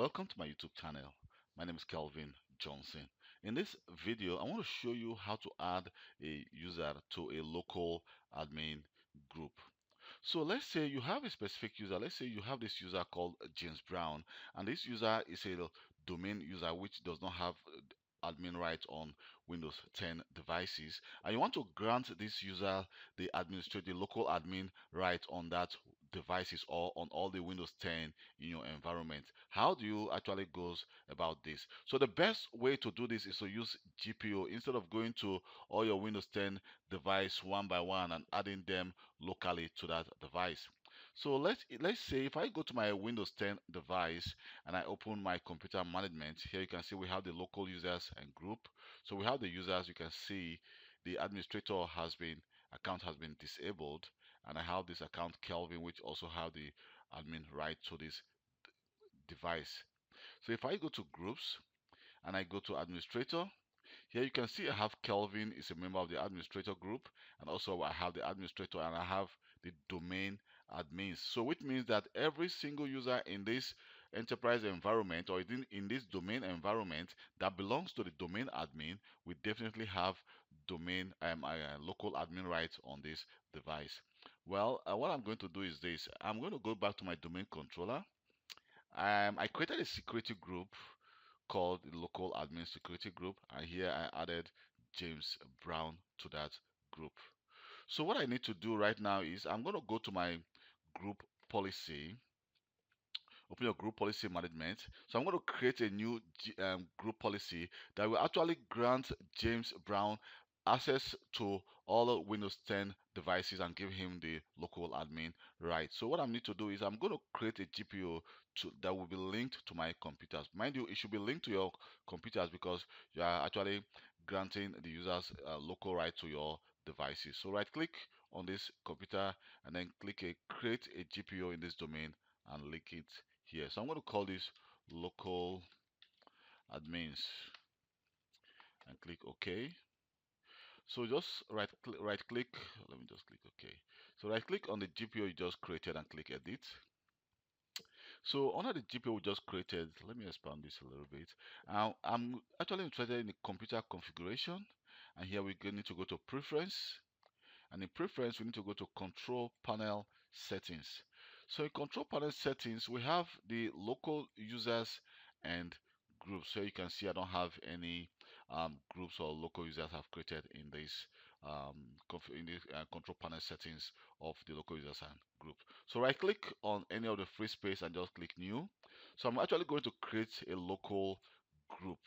Welcome to my YouTube channel. My name is Kelvin Johnson. In this video, I want to show you how to add a user to a local admin group. So let's say you have a specific user. Let's say you have this user called James Brown, and this user is a domain user which does not have admin rights on Windows 10 devices, and you want to grant this user the local admin right on that devices or on all the Windows 10 in your environment. How do you actually goes about this? So the best way to do this is to use GPO instead of going to all your Windows 10 device one by one and adding them locally to that device. So let's say if I go to my Windows 10 device and I open my computer management, here you can see we have the local users and group. So we have the users. You can see the administrator has been account has been disabled, and I have this account Kelvin, which also have the admin right to this device. So if I go to groups and I go to administrator, here you can see I have Kelvin is a member of the administrator group, and also I have the administrator and I have the domain admins. So which means that every single user in this enterprise environment or in this domain environment that belongs to the domain admin we definitely have domain local admin rights on this device. Well, what I'm going to do is this. I'm going to go back to my domain controller. I created a security group called the local admin security group, and here I added James Brown to that group. So what I need to do right now is I'm going to go to my group policy, open your group policy management. So I'm going to create a new group policy that will actually grant James Brown access to all the Windows 10 devices and give him the local admin right. So what I need to do is I'm going to create a GPO that will be linked to my computers. Mind you, it should be linked to your computers because you are actually granting the users local right to your devices. So right click on this computer and then click a create a GPO in this domain and link it here. So I'm going to call this local admins and click OK. So just right click, let me just click OK. So right click on the GPO you just created and click edit. So under the GPO we just created, let me expand this a little bit. Now I'm actually interested in the computer configuration, and here we need to go to preference, and in preference we need to go to control panel settings. So in control panel settings we have the local users and groups. So you can see I don't have any groups or local users I've created in this control panel settings of the local users and group. So right click on any of the free space and just click new. So I'm actually going to create a local group.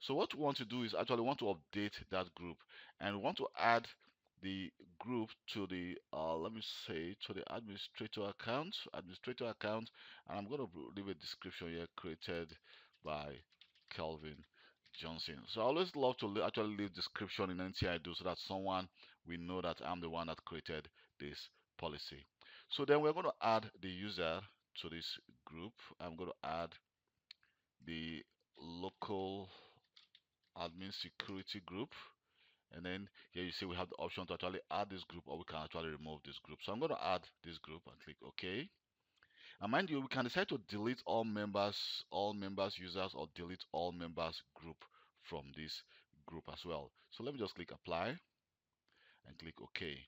So what we want to do is actually want to update that group, and we want to add the group to the let me say to the administrator account, and I'm going to leave a description here created by Kelvin Johnson. So I always love to actually leave description in anything I do so that someone will know that I'm the one that created this policy. So then we're going to add the user to this group. I'm going to add the local admin security group, and then here you see we have the option to actually add this group or we can actually remove this group. So I'm going to add this group and click OK. And mind you, we can decide to delete all members users, or delete all members group from this group as well. So let me just click apply and click OK.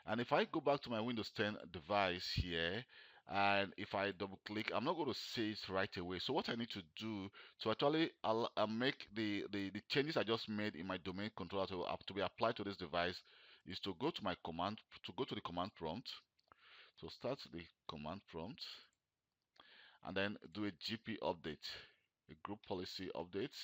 And if I go back to my Windows 10 device here, and if I double click, I'm not going to see it right away. So what I need to do to actually make the changes I just made in my domain controller to be applied to this device is to go to my command, to go to the command prompt. So start the command prompt and then do a GP update, a group policy update.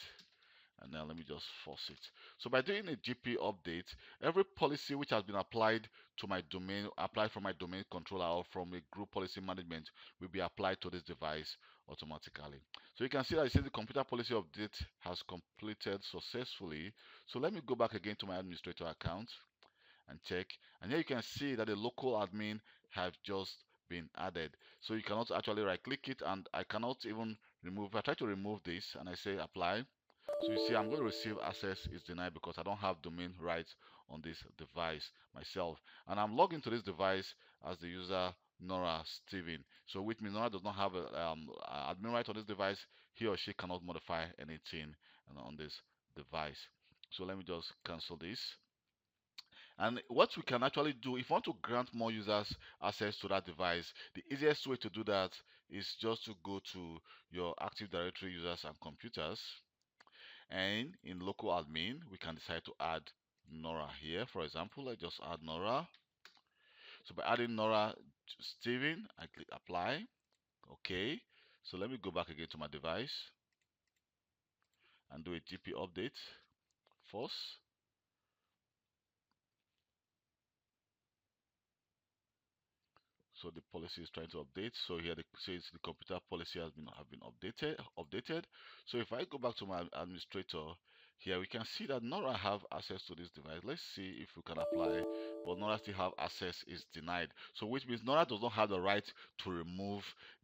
And now let me just force it. So by doing a GP update, every policy which has been applied to my domain, applied from my domain controller or from a group policy management, will be applied to this device automatically. So you can see that it says the computer policy update has completed successfully. So let me go back again to my administrator account and check. And here you can see that the local admin have just been added. So you cannot actually right click it, and I cannot even remove. If I try to remove this and I say apply, so you see I'm going to receive access is denied because I don't have domain rights on this device myself, and I'm logged into this device as the user Nora Steven. So which means Nora does not have a admin right on this device. He or she cannot modify anything on this device. So let me just cancel this. And what we can actually do, if you want to grant more users access to that device, the easiest way to do that is just to go to your Active Directory users and computers. And in local admin, we can decide to add Nora here. For example, let's just add Nora. So by adding Nora Steven, I click apply. Okay. So let me go back again to my device and do a GP update first. So the policy is trying to update. So here it says the computer policy has been updated. So if I go back to my administrator, here we can see that Nora have access to this device. Let's see if we can apply, but Nora still have access is denied. So which means Nora does not have the right to remove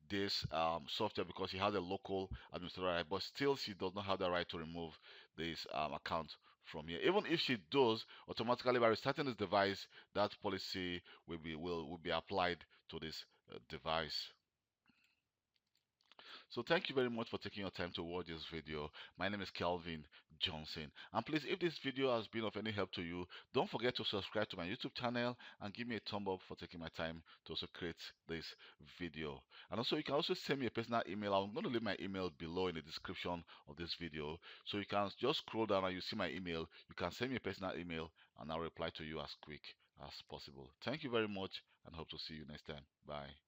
this software because she has a local administrator right, but still she does not have the right to remove this account from here. Even if she does, automatically by restarting this device, that policy will be applied to this device. So thank you very much for taking your time to watch this video. My name is Kelvin Johnson. And please, if this video has been of any help to you, don't forget to subscribe to my YouTube channel and give me a thumb up for taking my time to also create this video. And also, you can also send me a personal email. I'm going to leave my email below in the description of this video. So you can just scroll down and you see my email. You can send me a personal email and I'll reply to you as quick as possible. Thank you very much and hope to see you next time. Bye.